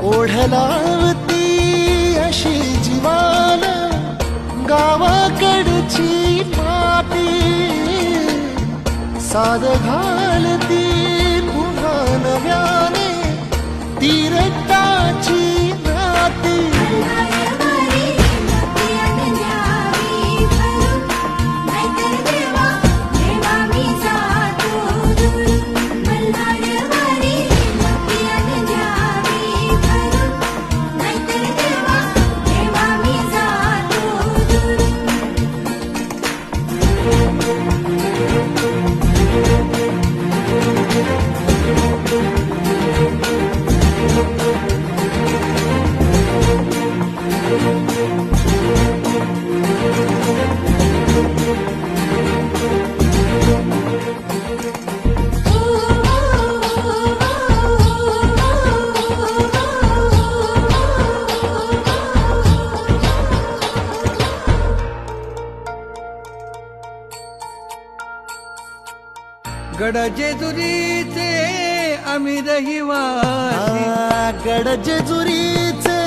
ओढलावती अशी जीवाला गावाकडची माती साद घालती पुन्हा नव्याने ती रक्ताची नाती गड जेजुरीचे आम्ही रहिवासी, गड जेजुरीचे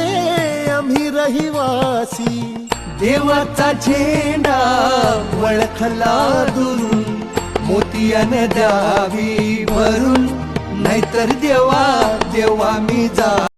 आम्ही रहिवासी देवाचा झेंडा वळखला दुरून मोतियाने द्यावी भरून, नाहीतर देवा देवा मी जा